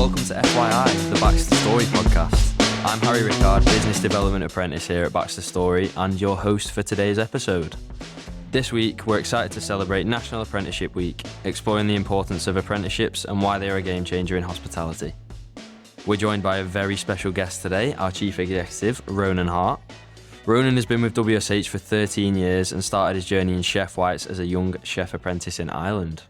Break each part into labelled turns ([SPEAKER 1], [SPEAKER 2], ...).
[SPEAKER 1] welcome to FYI, the BaxterStorey podcast. I'm Harry Rickard, Business Development Apprentice here at BaxterStorey and your host for today's episode. This week, we're excited to celebrate National Apprenticeship Week, exploring the importance of apprenticeships and why they are a game changer in hospitality. We're joined by a very special guest today, our Chief Executive, Ronan Harte. Ronan has been with WSH for 13 years and started his journey in Chef White's as a young chef apprentice in Ireland.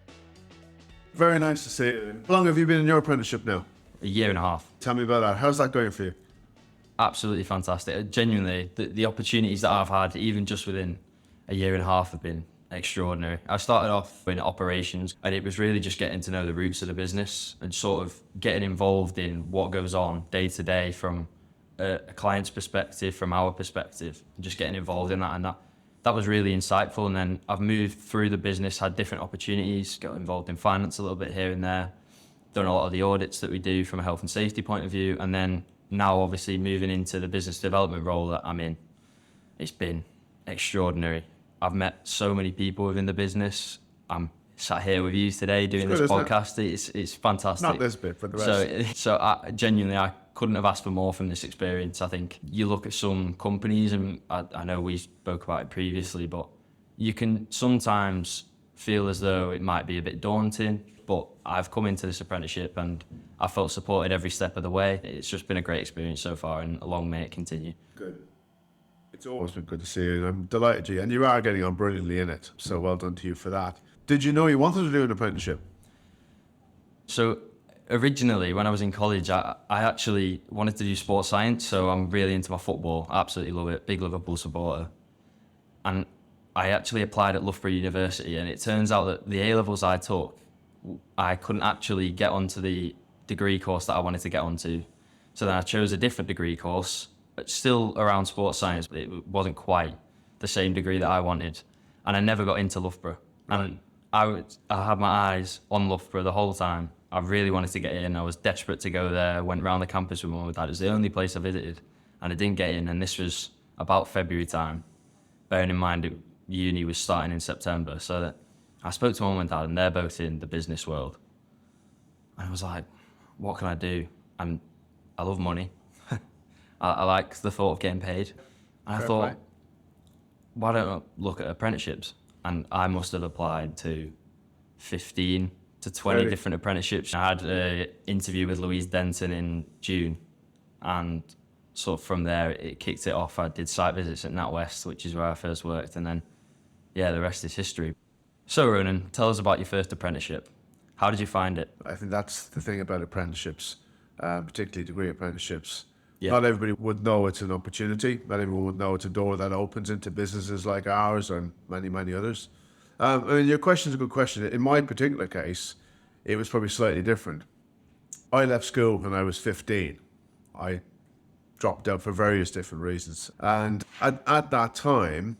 [SPEAKER 2] Very nice to see you. How long have you been in your apprenticeship now?
[SPEAKER 1] A year and a half.
[SPEAKER 2] Tell me about that. How's that going for you?
[SPEAKER 1] Absolutely fantastic. Genuinely, the opportunities that I've had, even just within a year and a half, have been extraordinary. I started off in operations, and it was really just getting to know the roots of the business and sort of getting involved in what goes on day to day from a client's perspective, from our perspective, and just getting involved in that. And that was really insightful. And then I've moved through the business, had different opportunities, got involved in finance a little bit here and there, done a lot of the audits that we do from a health and safety point of view. And then now obviously moving into the business development role that I'm in, it's been extraordinary. I've met so many people within the business. I'm sat here with you today doing this podcast. It's fantastic.
[SPEAKER 2] Not this bit, but the rest.
[SPEAKER 1] So I couldn't have asked for more from this experience. I think you look at some companies, and I know we spoke about it previously, but you can sometimes feel as though it might be a bit daunting. But I've come into this apprenticeship and I felt supported every step of the way. It's just been a great experience so far, and long may it continue.
[SPEAKER 2] Good. It's always been good to see you. I'm delighted you, and you are getting on brilliantly in it. So well done to you for that. Did you know you wanted to do an apprenticeship?
[SPEAKER 1] So originally, when I was in college, I actually wanted to do sports science. So I'm really into my football. I absolutely love it. Big Liverpool supporter. And I actually applied at Loughborough University, and it turns out that the A-levels I took, I couldn't actually get onto the degree course that I wanted to get onto. So then I chose a different degree course, but still around sports science, but it wasn't quite the same degree that I wanted. And I never got into Loughborough. And I had my eyes on Loughborough the whole time. I really wanted to get in. I was desperate to go there. I went round the campus with mum and dad. It was the only place I visited, and I didn't get in. And this was about February time, bearing in mind uni was starting in September. So that I spoke to mum and dad, and they're both in the business world. And I was like, what can I do? I love money. I like the thought of getting paid. And I thought, why don't I look at apprenticeships? And I must have applied to 15 to 20 different apprenticeships. I had an interview with Louise Denton in June, and sort of from there it kicked it off. I did site visits at NatWest, which is where I first worked, and then, the rest is history. So Ronan, tell us about your first apprenticeship. How did you find it?
[SPEAKER 2] I think that's the thing about apprenticeships, particularly degree apprenticeships.
[SPEAKER 1] Yeah.
[SPEAKER 2] Not everybody would know it's an opportunity. Not everyone would know it's a door that opens into businesses like ours and many, many others. Your question is a good question. In my particular case, it was probably slightly different. I left school when I was 15. I dropped out for various different reasons. And at that time,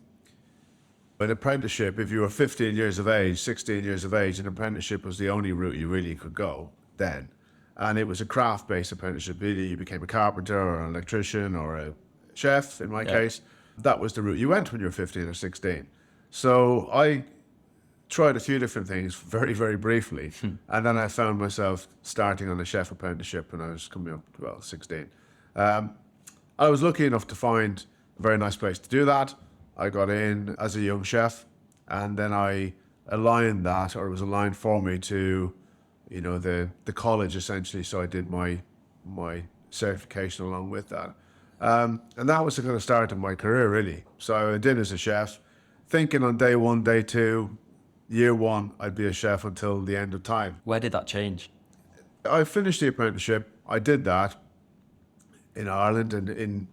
[SPEAKER 2] an apprenticeship, if you were 15 years of age, 16 years of age, an apprenticeship was the only route you really could go then. And it was a craft-based apprenticeship. Either you became a carpenter or an electrician or a chef, in my case. That was the route you went when you were 15 or 16. So I tried a few different things very, very briefly. And then I found myself starting on a chef apprenticeship when I was coming up, 16. I was lucky enough to find a very nice place to do that. I got in as a young chef, and then I aligned that, or it was aligned for me to the college essentially. So I did my certification along with that. And that was the kind of start of my career really. So I went in as a chef, thinking on day one, day two, year one, I'd be a chef until the end of time.
[SPEAKER 1] Where did that change?
[SPEAKER 2] I finished the apprenticeship. I did that in Ireland and in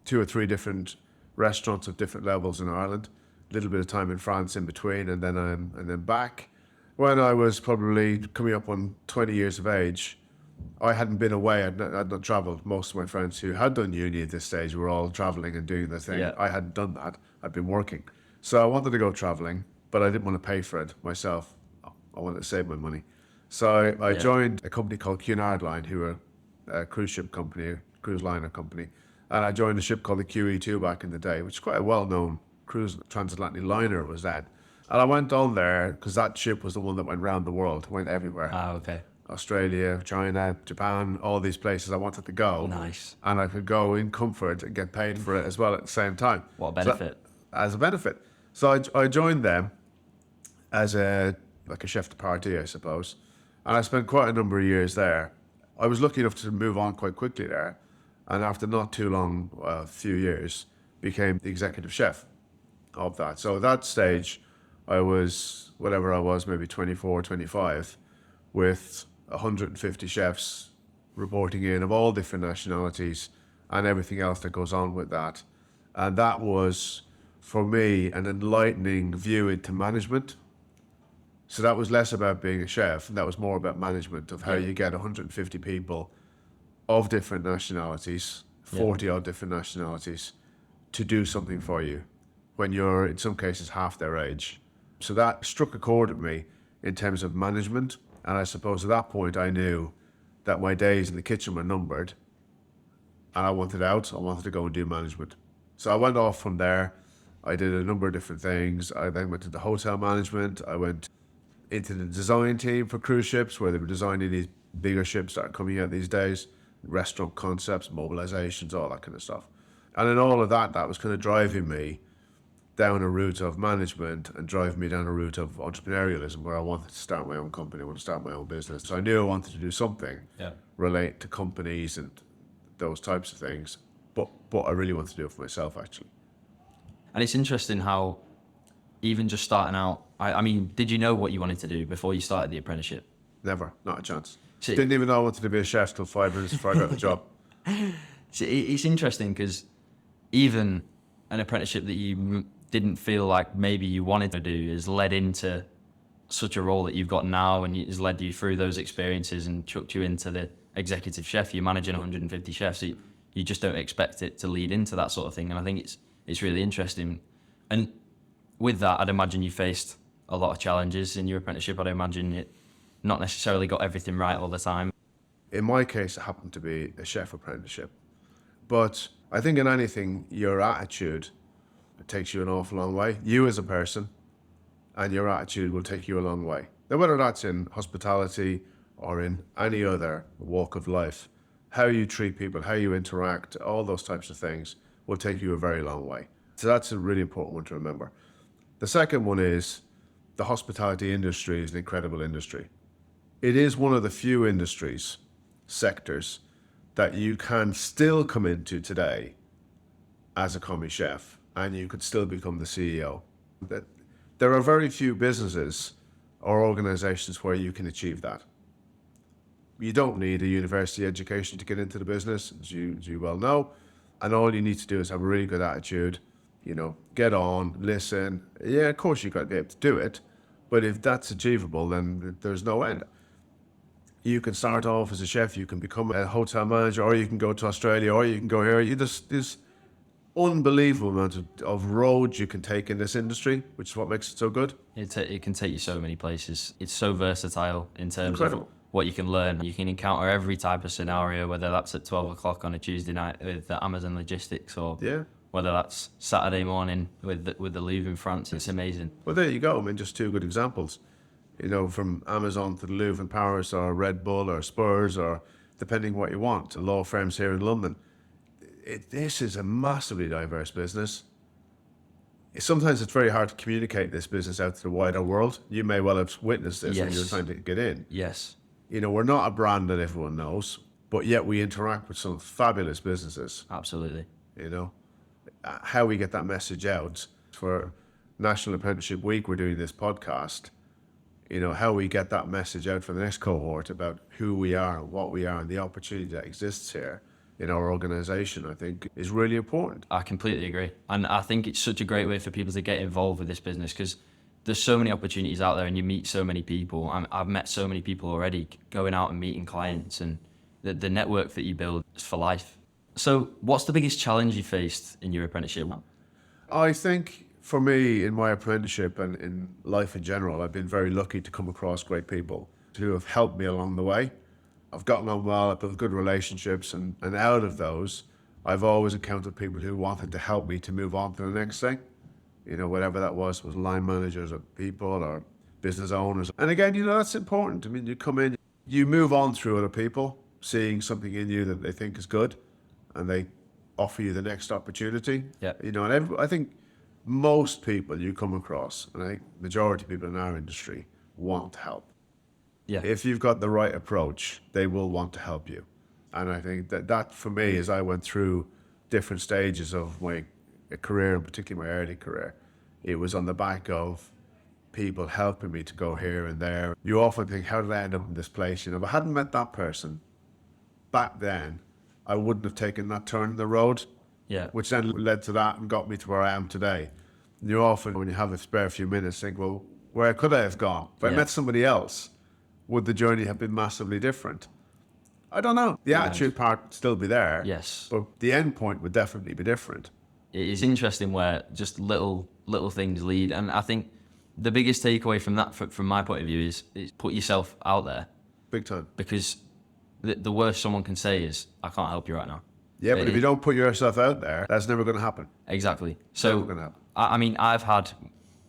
[SPEAKER 2] 2 or 3 different restaurants of different levels in Ireland. A little bit of time in France in between, and then back. When I was probably coming up on 20 years of age, I hadn't been away. I'd not travelled. Most of my friends who had done uni at this stage were all travelling and doing their thing.
[SPEAKER 1] Yeah.
[SPEAKER 2] I hadn't done that. I'd been working. So I wanted to go travelling, but I didn't want to pay for it myself. I wanted to save my money. So I joined a company called Cunard Line, who were a cruise ship company, a cruise liner company. And I joined a ship called the QE2 back in the day, which is quite a well-known cruise transatlantic liner it was then. And I went on there because that ship was the one that went round the world, went everywhere.
[SPEAKER 1] Ah, okay.
[SPEAKER 2] Australia, China, Japan, all these places I wanted to go.
[SPEAKER 1] Nice.
[SPEAKER 2] And I could go in comfort and get paid for it as well at the same time.
[SPEAKER 1] What a benefit.
[SPEAKER 2] As a benefit. So I joined them as a chef de partie, I suppose. And I spent quite a number of years there. I was lucky enough to move on quite quickly there. And after not too long, a few years, became the executive chef of that. So at that stage, I was, whatever I was, maybe 24, 25, with 150 chefs reporting in of all different nationalities and everything else that goes on with that. And that was, for me, an enlightening view into management. So that was less about being a chef, and that was more about management of how you get 150 people of different nationalities, 40 odd different nationalities, to do something for you when you're, in some cases, half their age. So that struck a chord with me in terms of management. And I suppose at that point I knew that my days in the kitchen were numbered and I wanted out. I wanted to go and do management. So I went off from there. I did a number of different things. I then went into hotel management. I went into the design team for cruise ships, where they were designing these bigger ships that are coming out these days, restaurant concepts, mobilizations, all that kind of stuff. And in all of that, that was kind of driving me down a route of management and drive me down a route of entrepreneurialism, where I wanted to start my own company, I wanted to start my own business. So I knew I wanted to do something relate to companies and those types of things, but I really wanted to do it for myself, actually.
[SPEAKER 1] And it's interesting how even just starting out, I mean, did you know what you wanted to do before you started the apprenticeship?
[SPEAKER 2] Never, not a chance.
[SPEAKER 1] See,
[SPEAKER 2] didn't even know I wanted to be a chef till 5 minutes before I got the job.
[SPEAKER 1] See, it's interesting because even an apprenticeship that you didn't feel like maybe you wanted to do is led into such a role that you've got now, and has led you through those experiences and chucked you into the executive chef. You're managing 150 chefs, so you just don't expect it to lead into that sort of thing. And I think it's really interesting. And with that, I'd imagine you faced a lot of challenges in your apprenticeship. I'd imagine it not necessarily got everything right all the time.
[SPEAKER 2] In my case, it happened to be a chef apprenticeship. But I think in anything, your attitude takes you an awful long way. You as a person and your attitude will take you a long way. Now, whether that's in hospitality or in any other walk of life, how you treat people, how you interact, all those types of things will take you a very long way. So that's a really important one to remember. The second one is the hospitality industry is an incredible industry. It is one of the few industries, sectors, that you can still come into today as a commis chef and you could still become the CEO. There are very few businesses or organizations where you can achieve that. You don't need a university education to get into the business, as you well know, and all you need to do is have a really good attitude, get on, listen. Yeah, of course you've got to be able to do it, but if that's achievable, then there's no end. You can start off as a chef, you can become a hotel manager, or you can go to Australia, or you can go here. There's unbelievable amount of roads you can take in this industry, which is what makes it so good.
[SPEAKER 1] It can take you so many places. It's so versatile in terms of
[SPEAKER 2] Incredible.
[SPEAKER 1] what you can learn. You can encounter every type of scenario, whether that's at 12 o'clock on a Tuesday night with the Amazon Logistics, or whether that's Saturday morning with the Louvre in France. It's amazing.
[SPEAKER 2] Well, there you go. I mean, just two good examples. From Amazon to the Louvre in Paris, or Red Bull, or Spurs, or depending what you want, law firms here in London. This is a massively diverse business. Sometimes it's very hard to communicate this business out to the wider world. You may well have witnessed this when you're trying to get in.
[SPEAKER 1] Yes.
[SPEAKER 2] We're not a brand that everyone knows, but yet we interact with some fabulous businesses.
[SPEAKER 1] Absolutely.
[SPEAKER 2] How we get that message out. For National Apprenticeship Week, we're doing this podcast. How we get that message out for the next cohort about who we are and what we are and the opportunity that exists here in our organization, I think, is really important.
[SPEAKER 1] I completely agree. And I think it's such a great way for people to get involved with this business, because there's so many opportunities out there and you meet so many people. I've met so many people already going out and meeting clients, and the network that you build is for life. So what's the biggest challenge you faced in your apprenticeship?
[SPEAKER 2] I think for me, in my apprenticeship and in life in general, I've been very lucky to come across great people who have helped me along the way. I've gotten on well, I've built good relationships, and out of those, I've always encountered people who wanted to help me to move on to the next thing. Whatever that was line managers or people or business owners. And again, that's important. I mean, you come in, you move on through other people, seeing something in you that they think is good, and they offer you the next opportunity.
[SPEAKER 1] Yeah.
[SPEAKER 2] You know, and I think most people you come across, and I think majority of people in our industry want help.
[SPEAKER 1] Yeah.
[SPEAKER 2] If you've got the right approach, they will want to help you. And I think that for me, as I went through different stages of my career, and particularly my early career, it was on the back of people helping me to go here and there. You often think, how did I end up in this place? You know, if I hadn't met that person back then, I wouldn't have taken that turn in the road,
[SPEAKER 1] Yeah.
[SPEAKER 2] which then led to that and got me to where I am today. And you often, when you have a spare few minutes, think, well, where could I have gone? If I met somebody else, would the journey have been massively different? I don't know. The attitude part would still be there.
[SPEAKER 1] Yes.
[SPEAKER 2] But the end point would definitely be different.
[SPEAKER 1] It's interesting where just little things lead. And I think the biggest takeaway from that, from my point of view, is put yourself out there.
[SPEAKER 2] Big time.
[SPEAKER 1] Because the worst someone can say is, I can't help you right now.
[SPEAKER 2] Yeah, but if you don't put yourself out there, that's never going to happen.
[SPEAKER 1] Exactly. So,
[SPEAKER 2] Never gonna happen.
[SPEAKER 1] I mean, I've had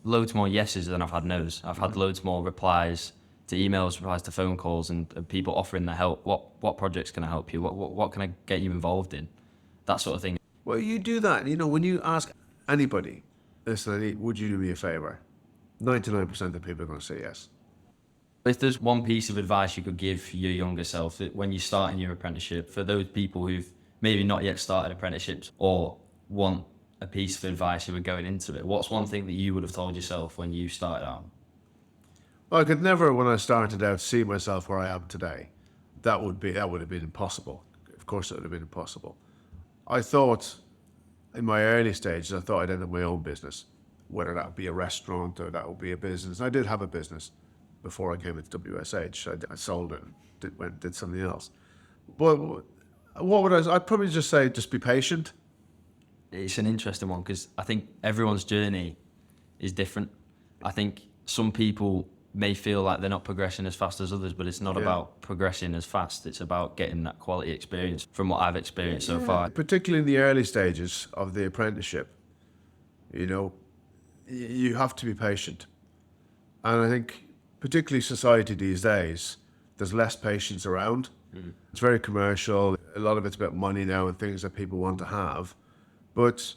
[SPEAKER 1] loads more yeses than I've had nos. I've had loads more replies to emails, replies to phone calls, and people offering their help. What projects can I help you? What can I get you involved in? That sort of thing.
[SPEAKER 2] Well, you do that. You know, when you ask anybody, listen, would you do me a favor? 99% of people are going to say yes.
[SPEAKER 1] If there's one piece of advice you could give your younger self when you start in your apprenticeship, for those people who've maybe not yet started apprenticeships or want a piece of advice who are going into it, what's one thing that you would have told yourself when you started out?
[SPEAKER 2] Well, I could never, when I started out, see myself where I am today. That would have been impossible. Of course, it would have been impossible. I thought, in my early stages, I thought I'd end up my own business, whether that would be a restaurant or that would be a business. I did have a business before I came into WSH. I sold it and did something else. But what would I'd probably just say, just be patient.
[SPEAKER 1] It's an interesting one because I think everyone's journey is different. I think some people may feel like they're not progressing as fast as others, but it's not about progressing as fast. It's about getting that quality experience from what I've experienced so far.
[SPEAKER 2] Particularly in the early stages of the apprenticeship, you know, you have to be patient. And I think particularly society these days, there's less patience around. It's very commercial. A lot of it's about money now and things that people want to have. But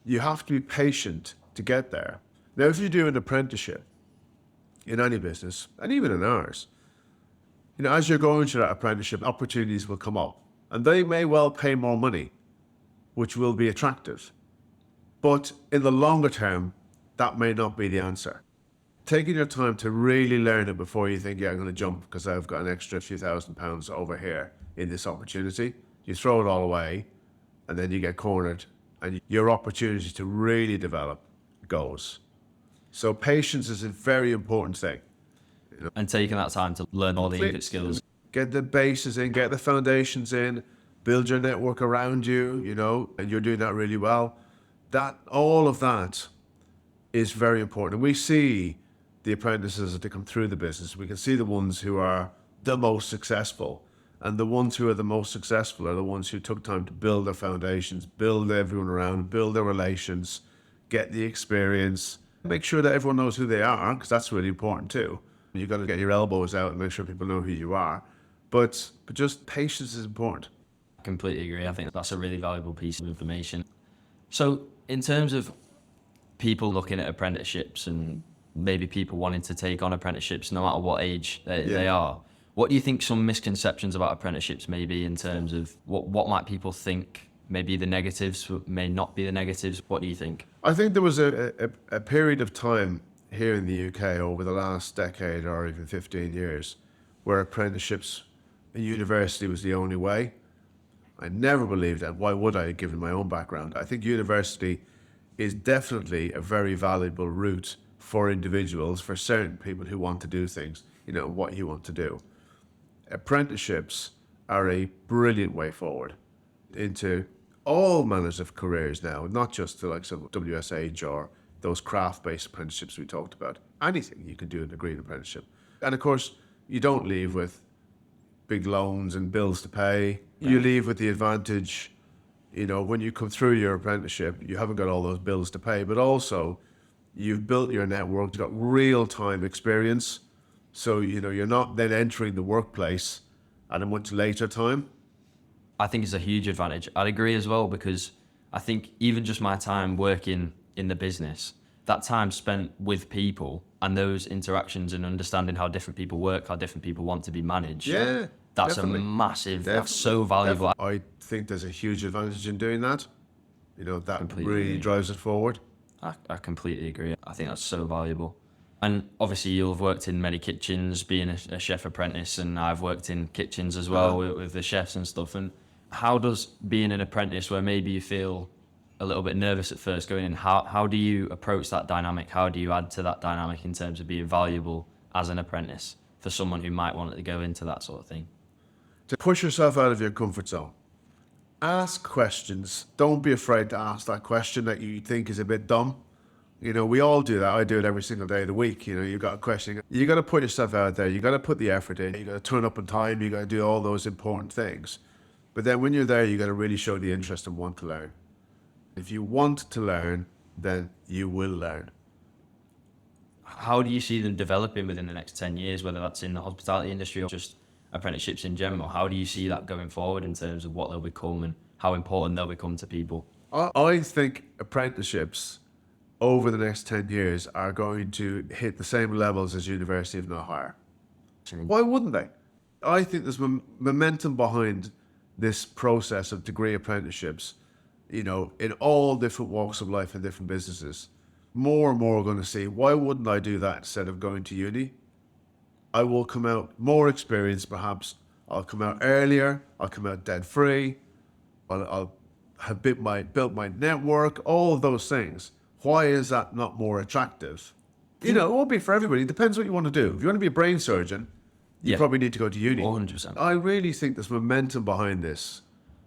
[SPEAKER 2] you have to be patient to get there. Now, if you do an apprenticeship in any business, and even in ours, you know, as you're going through that apprenticeship, opportunities will come up. And they may well pay more money, which will be attractive. But in the longer term, that may not be the answer. Taking your time to really learn it before you think, yeah, I'm going to jump because I've got an extra few £1,000s over here in this opportunity. You throw it all away, and then you get cornered, and your opportunity to really develop goes. So patience is a very important thing. You know?
[SPEAKER 1] And taking that time to learn all the input skills.
[SPEAKER 2] Get the bases in, get the foundations in, build your network around you, you know, and you're doing that really well. All of that is very important. And we see the apprentices as they come through the business. We can see the ones who are the most successful. And the ones who are the most successful are the ones who took time to build their foundations, build everyone around, build their relations, get the experience, make sure that everyone knows who they are, because that's really important too. You've got to get your elbows out and make sure people know who you are. But just patience is important.
[SPEAKER 1] I completely agree. I think that's a really valuable piece of information. So in terms of people looking at apprenticeships and maybe people wanting to take on apprenticeships no matter what age they are, what do you think some misconceptions about apprenticeships may be in terms of what might people think maybe the negatives, may not be the negatives? What do you think?
[SPEAKER 2] I think there was a period of time here in the UK over the last decade or even 15 years where apprenticeships in university was the only way. I never believed that. Why would I, given my own background? I think university is definitely a very valuable route for individuals, for certain people who want to do things, you know, what you want to do. Apprenticeships are a brilliant way forward into all manners of careers now, not just the likes of WSH or those craft-based apprenticeships we talked about. Anything you can do in a degree apprenticeship. And of course, you don't leave with big loans and bills to pay. You leave with the advantage, you know, when you come through your apprenticeship, you haven't got all those bills to pay, but also you've built your network, you've got real-time experience. So, you're not then entering the workplace at a much later time.
[SPEAKER 1] I think it's a huge advantage. I'd agree as well, because I think even just my time working in the business, that time spent with people and those interactions and understanding how different people work, how different people want to be managed.
[SPEAKER 2] Yeah,
[SPEAKER 1] That's
[SPEAKER 2] definitely.
[SPEAKER 1] a massive, that's so valuable.
[SPEAKER 2] I think there's a huge advantage in doing that. That
[SPEAKER 1] Completely
[SPEAKER 2] really
[SPEAKER 1] agree.
[SPEAKER 2] drives it forward.
[SPEAKER 1] I completely agree. I think that's so valuable. And obviously you've worked in many kitchens, being a chef apprentice, and I've worked in kitchens as well with the chefs and stuff. And how does being an apprentice, where maybe you feel a little bit nervous at first going in, how do you approach that dynamic? How do you add to that dynamic in terms of being valuable as an apprentice for someone who might want to go into that sort of thing?
[SPEAKER 2] To push yourself out of your comfort zone. Ask questions. Don't be afraid to ask that question that you think is a bit dumb. We all do that. I do it every single day of the week. You've got a question. You got to put yourself out there. You got to put the effort in. You got to turn up on time. You got to do all those important things. But then when you're there, you got to really show the interest and want to learn. If you want to learn, then you will learn.
[SPEAKER 1] How do you see them developing within the next 10 years, whether that's in the hospitality industry or just apprenticeships in general? How do you see that going forward in terms of what they'll become and how important they'll become to people?
[SPEAKER 2] I think apprenticeships over the next 10 years are going to hit the same levels as university, if not higher. Why wouldn't they? I think there's momentum behind this process of degree apprenticeships, in all different walks of life and different businesses. More and more are going to see, why wouldn't I do that instead of going to uni? I will come out more experienced, perhaps. I'll come out earlier. I'll come out debt free. I'll have built my network, all of those things. Why is that not more attractive? It won't be for everybody. It depends what you want to do. If you want to be a brain surgeon, you probably need to go to uni.
[SPEAKER 1] 100%.
[SPEAKER 2] I really think there's momentum behind this.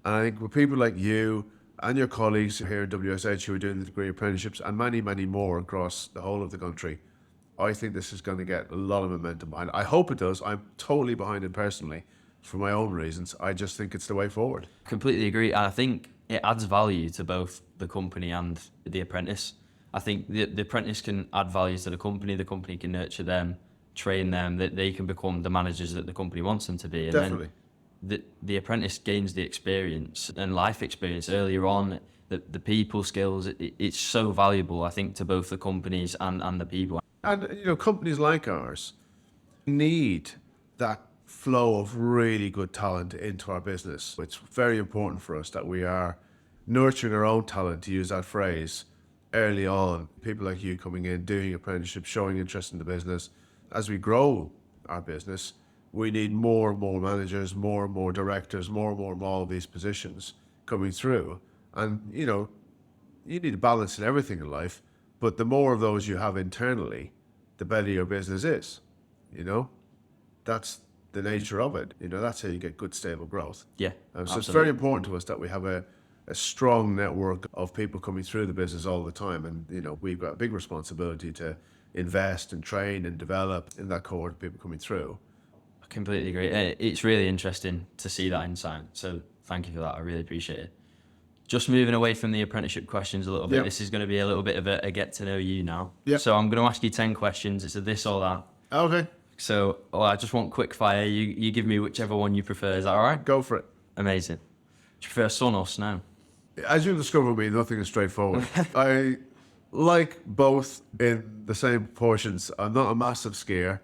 [SPEAKER 2] And I think with people like you and your colleagues here at WSH who are doing the degree apprenticeships and many, many more across the whole of the country, I think this is going to get a lot of momentum behind it. I hope it does. I'm totally behind it personally for my own reasons. I just think it's the way forward.
[SPEAKER 1] Completely agree. And I think it adds value to both the company and the apprentice. I think the apprentice can add value to the company can nurture them, train them, that they can become the managers that the company wants them to be. And
[SPEAKER 2] Definitely.
[SPEAKER 1] then the apprentice gains the experience and life experience earlier on, the people skills. It's so valuable, I think, to both the companies and the people.
[SPEAKER 2] And, companies like ours need that flow of really good talent into our business. It's very important for us that we are nurturing our own talent, to use that phrase, early on. People like you coming in, doing apprenticeships, showing interest in the business. As we grow our business, we need more and more managers, more and more directors, more and more of all of these positions coming through. And, you need a balance in everything in life, but the more of those you have internally, the better your business is. That's the nature of it. That's how you get good, stable growth.
[SPEAKER 1] Yeah,
[SPEAKER 2] So
[SPEAKER 1] absolutely.
[SPEAKER 2] it's very important to us that we have a strong network of people coming through the business all the time. And, we've got a big responsibility to invest and train and develop in that cohort of people coming through.
[SPEAKER 1] I completely agree. It's really interesting to see that insight. So thank you for that. I really appreciate it. Just moving away from the apprenticeship questions a little bit.
[SPEAKER 2] Yep.
[SPEAKER 1] This is going to be a little bit of a get to know you now.
[SPEAKER 2] Yep.
[SPEAKER 1] So I'm going to ask you 10 questions. It's a this or that.
[SPEAKER 2] Okay,
[SPEAKER 1] So I just want quick fire. You give me whichever one you prefer. Is that all right?
[SPEAKER 2] go for it.
[SPEAKER 1] Amazing. Do you prefer sun or snow?
[SPEAKER 2] As you discover me, nothing is straightforward. I like both in the same proportions. I'm not a massive skier.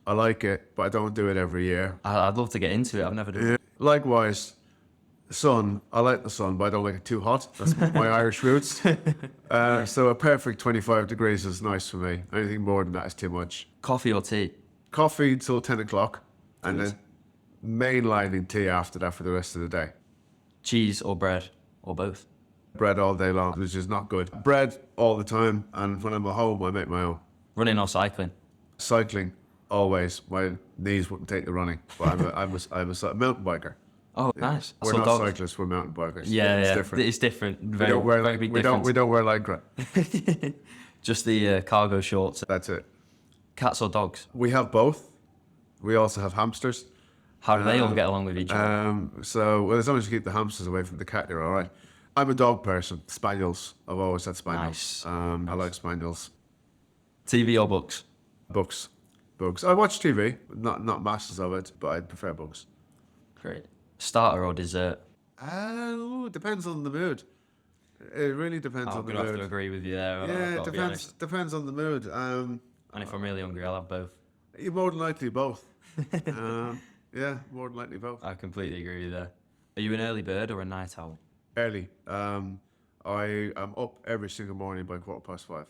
[SPEAKER 2] I like it, but I don't do it every year.
[SPEAKER 1] I'd love to get into it. I've never done it.
[SPEAKER 2] Likewise, sun. I like the sun, but I don't like it too hot. That's my Irish roots. So a perfect 25 degrees is nice for me. Anything more than that is too much.
[SPEAKER 1] Coffee or tea?
[SPEAKER 2] Coffee till 10 o'clock, and then mainlining tea after that for the rest of the day.
[SPEAKER 1] Cheese or bread? Or both?
[SPEAKER 2] Bread all day long, which is not good. Bread all the time, and when I'm at home, I make my own.
[SPEAKER 1] Running or cycling?
[SPEAKER 2] Cycling, always. My knees wouldn't take the running, but I'm a mountain biker.
[SPEAKER 1] Oh, nice.
[SPEAKER 2] We're
[SPEAKER 1] So
[SPEAKER 2] not
[SPEAKER 1] dogs.
[SPEAKER 2] cyclists, we're mountain bikers.
[SPEAKER 1] Yeah,
[SPEAKER 2] it's
[SPEAKER 1] yeah.
[SPEAKER 2] different.
[SPEAKER 1] It's different.
[SPEAKER 2] We
[SPEAKER 1] Very,
[SPEAKER 2] don't wear
[SPEAKER 1] very big
[SPEAKER 2] we
[SPEAKER 1] difference.
[SPEAKER 2] don't wear lycra.
[SPEAKER 1] Just the cargo shorts.
[SPEAKER 2] That's it.
[SPEAKER 1] Cats or dogs?
[SPEAKER 2] We have both. We also have hamsters.
[SPEAKER 1] How do they all get along with each other?
[SPEAKER 2] So as long as you keep the hamsters away from the cat, you're all right. I'm a dog person. Spaniels. I've always had spaniels.
[SPEAKER 1] Nice.
[SPEAKER 2] I like spaniels.
[SPEAKER 1] TV or books?
[SPEAKER 2] Books. Books. I watch TV, not masses of it, but I prefer books.
[SPEAKER 1] Great. Starter or dessert?
[SPEAKER 2] Depends on the mood. It really depends
[SPEAKER 1] I'm
[SPEAKER 2] on the
[SPEAKER 1] going to have to
[SPEAKER 2] mood.
[SPEAKER 1] agree with you there.
[SPEAKER 2] Yeah,
[SPEAKER 1] I've got
[SPEAKER 2] it
[SPEAKER 1] to be honest.
[SPEAKER 2] depends on the mood.
[SPEAKER 1] And if I'm really hungry, I'll have both.
[SPEAKER 2] You're more than likely both. Yeah, more than likely both.
[SPEAKER 1] I completely agree with you there. Are you an early bird or a night owl?
[SPEAKER 2] Early. I am up every single morning by 5:15.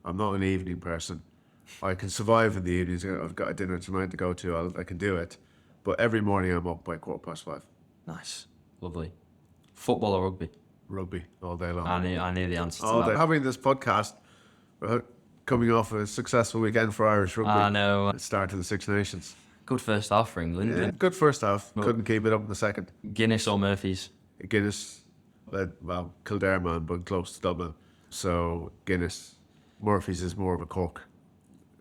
[SPEAKER 2] I'm not an evening person. I can survive in the evenings. I've got a dinner tonight to go to. I can do it. But every morning I'm up by 5:15.
[SPEAKER 1] Nice. Lovely. Football or rugby?
[SPEAKER 2] Rugby all day long.
[SPEAKER 1] I knew the answer to
[SPEAKER 2] All
[SPEAKER 1] that.
[SPEAKER 2] day. Having this podcast, coming off a successful weekend for Irish rugby.
[SPEAKER 1] I know.
[SPEAKER 2] Start of the Six Nations.
[SPEAKER 1] Good first half for England.
[SPEAKER 2] Yeah, good first half. Couldn't keep it up in the second.
[SPEAKER 1] Guinness or Murphy's?
[SPEAKER 2] Guinness, well, Kildare man, but close to Dublin. So Guinness. Murphy's is more of a Cork,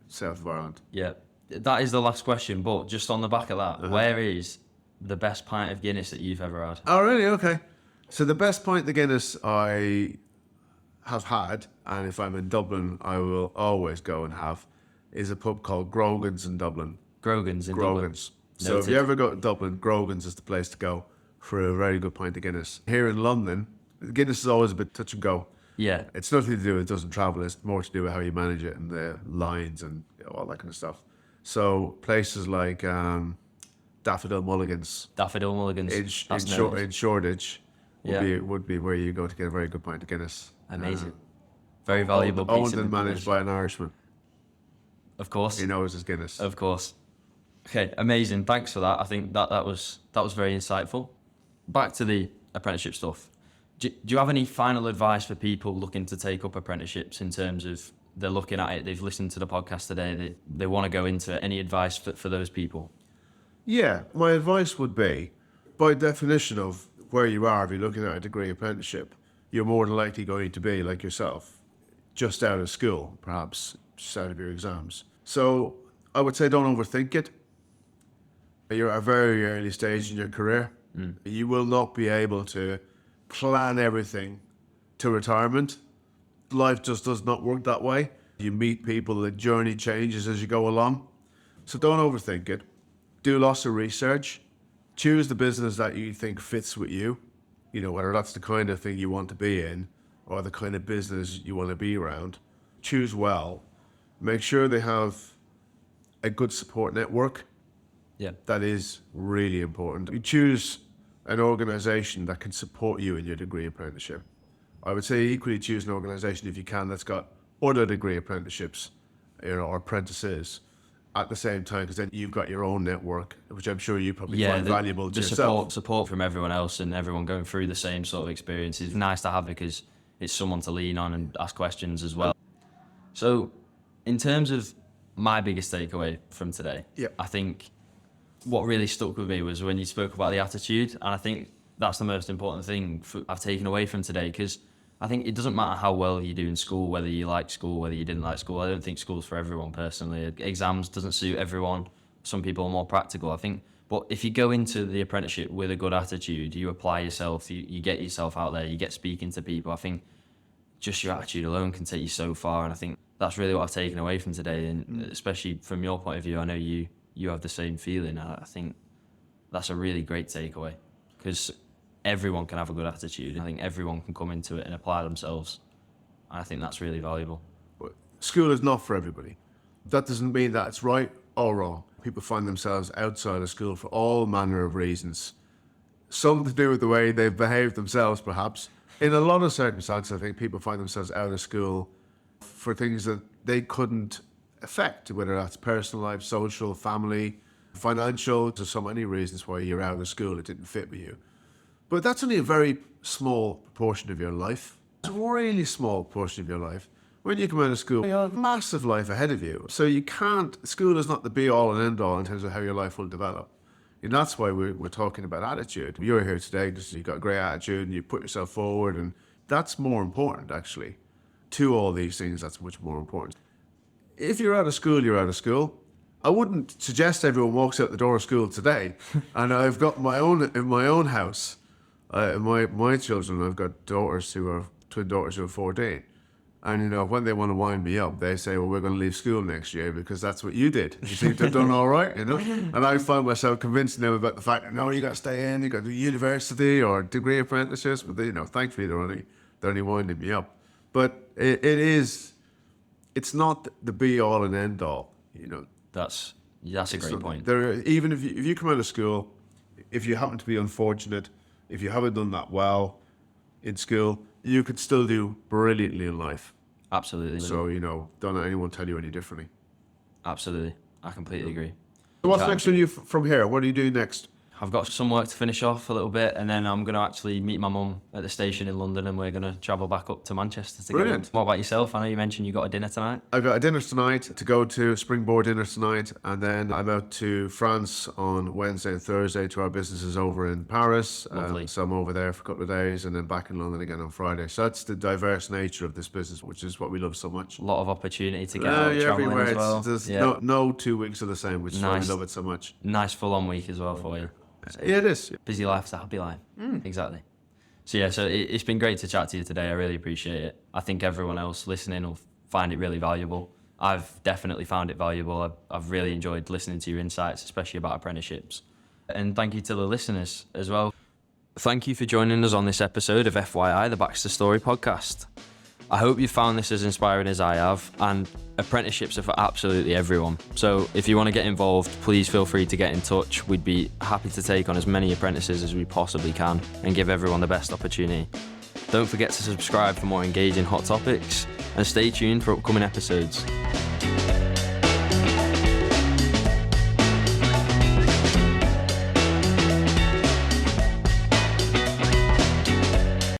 [SPEAKER 2] south of Ireland.
[SPEAKER 1] Yeah. That is the last question, but just on the back of that, where is the best pint of Guinness that you've ever had?
[SPEAKER 2] Oh, really? Okay. So the best pint of Guinness I have had, and if I'm in Dublin, I will always go and have, is a pub called Grogan's in Dublin.
[SPEAKER 1] Grogan's in Dublin.
[SPEAKER 2] Grogan's. So if you ever go to Dublin, Grogan's is the place to go for a very good pint of Guinness. Here in London, Guinness is always a bit touch and go.
[SPEAKER 1] Yeah.
[SPEAKER 2] It's nothing to do with it doesn't travel. It's more to do with how you manage it and the lines and all that kind of stuff. So places like Daffodil Mulligan's
[SPEAKER 1] Daffodil Mulligan's.
[SPEAKER 2] in Shoreditch
[SPEAKER 1] Yeah.
[SPEAKER 2] would be where you go to get a very good pint of Guinness.
[SPEAKER 1] Amazing. Very valuable piece
[SPEAKER 2] Owned
[SPEAKER 1] of
[SPEAKER 2] and managed by an Irishman.
[SPEAKER 1] Of course.
[SPEAKER 2] He knows his Guinness.
[SPEAKER 1] Of course. Okay, amazing. Thanks for that. I think that was very insightful. Back to the apprenticeship stuff. Do you have any final advice for people looking to take up apprenticeships in terms of they're looking at it, they've listened to the podcast today, they want to go into it? Any advice for those people?
[SPEAKER 2] Yeah, my advice would be, by definition of where you are, if you're looking at a degree apprenticeship, you're more than likely going to be, like yourself, just out of school, perhaps, just out of your exams. So I would say don't overthink it. You're at a very early stage in your career. You will not be able to plan everything to retirement. Life just does not work that way. You meet people, the journey changes as you go along. So don't overthink it. Do lots of research. Choose the business that you think fits with you. You know, whether that's the kind of thing you want to be in or the kind of business you want to be around. Choose well. Make sure they have a good support network.
[SPEAKER 1] Yeah.
[SPEAKER 2] That is really important. You choose an organisation that can support you in your degree apprenticeship. I would say equally choose an organisation, if you can, that's got other degree apprenticeships, or apprentices at the same time, because then you've got your own network, which I'm sure you probably find valuable to yourself.
[SPEAKER 1] Support from everyone else and everyone going through the same sort of experience is nice to have because it's someone to lean on and ask questions as well. So, in terms of my biggest takeaway from today, I think what really stuck with me was when you spoke about the attitude, and I think that's the most important thing I've taken away from today, because I think it doesn't matter how well you do in school, whether you like school, whether you didn't like school. I don't think school's for everyone personally. Exams doesn't suit everyone. Some people are more practical, I think. But if you go into the apprenticeship with a good attitude, you apply yourself, you get yourself out there, you get speaking to people, I think just your attitude alone can take you so far. And I think that's really what I've taken away from today. And especially from your point of view, I know you have the same feeling. I think that's a really great takeaway, because everyone can have a good attitude. I think everyone can come into it and apply themselves. And I think that's really valuable.
[SPEAKER 2] School is not for everybody. That doesn't mean that it's right or wrong. People find themselves outside of school for all manner of reasons. Some to do with the way they've behaved themselves, perhaps. In a lot of circumstances, I think people find themselves out of school for things that they couldn't affect, whether that's personal life, social, family, financial. There's so many reasons why you're out of school, it didn't fit with you. But that's only a very small proportion of your life. It's a really small portion of your life. When you come out of school, you have a massive life ahead of you. So school is not the be-all and end-all in terms of how your life will develop. And that's why we're talking about attitude. You're here today because you've got a great attitude and you put yourself forward, and that's more important, actually. To all these things, that's much more important. If you're out of school, you're out of school. I wouldn't suggest everyone walks out the door of school today. And I've got in my own house, my children, I've got twin daughters who are 14. And, you know, when they want to wind me up, they say, well, we're going to leave school next year because that's what you did. You seem to have done all right, you know? And I find myself convincing them about the fact that, no, you got to stay in, you got to do university or degree apprenticeships. But, you know, thankfully, they're only winding me up. But it's not the be-all and end-all, you know?
[SPEAKER 1] That's a great point.
[SPEAKER 2] Even if you come out of school, if you happen to be unfortunate, if you haven't done that well in school, you could still do brilliantly in life.
[SPEAKER 1] Absolutely.
[SPEAKER 2] So, you know, don't let anyone tell you any differently.
[SPEAKER 1] Absolutely. I completely agree.
[SPEAKER 2] So what's next for you from here? What do you do next?
[SPEAKER 1] I've got some work to finish off a little bit, and then I'm going to actually meet my mum at the station in London, and we're going to travel back up to Manchester together.
[SPEAKER 2] Brilliant.
[SPEAKER 1] What about yourself? I know you mentioned you got a dinner tonight.
[SPEAKER 2] I've got a dinner tonight to go to, springboard dinner tonight, and then I'm out to France on Wednesday and Thursday to our businesses over in Paris.
[SPEAKER 1] Lovely.
[SPEAKER 2] So I'm over there for a couple of days, and then back in London again on Friday. So that's the diverse nature of this business, which is what we love so much.
[SPEAKER 1] A lot of opportunity to get out
[SPEAKER 2] you're
[SPEAKER 1] traveling
[SPEAKER 2] everywhere.
[SPEAKER 1] as well.
[SPEAKER 2] There's
[SPEAKER 1] Yeah.
[SPEAKER 2] no 2 weeks are the same, which is why we
[SPEAKER 1] Nice.
[SPEAKER 2] love it so much.
[SPEAKER 1] Nice full-on week as well for you.
[SPEAKER 2] Yeah, it is.
[SPEAKER 1] Busy life's a happy life. Exactly. So yeah, it's been great to chat to you today. I really appreciate it. I think everyone else listening will find it really valuable. I've definitely found it valuable. I've really enjoyed listening to your insights, especially about apprenticeships. And thank you to the listeners as well. Thank you for joining us on this episode of FYI, the BaxterStorey podcast. I hope you found this as inspiring as I have, and apprenticeships are for absolutely everyone. So if you want to get involved, please feel free to get in touch. We'd be happy to take on as many apprentices as we possibly can and give everyone the best opportunity. Don't forget to subscribe for more engaging hot topics, and stay tuned for upcoming episodes.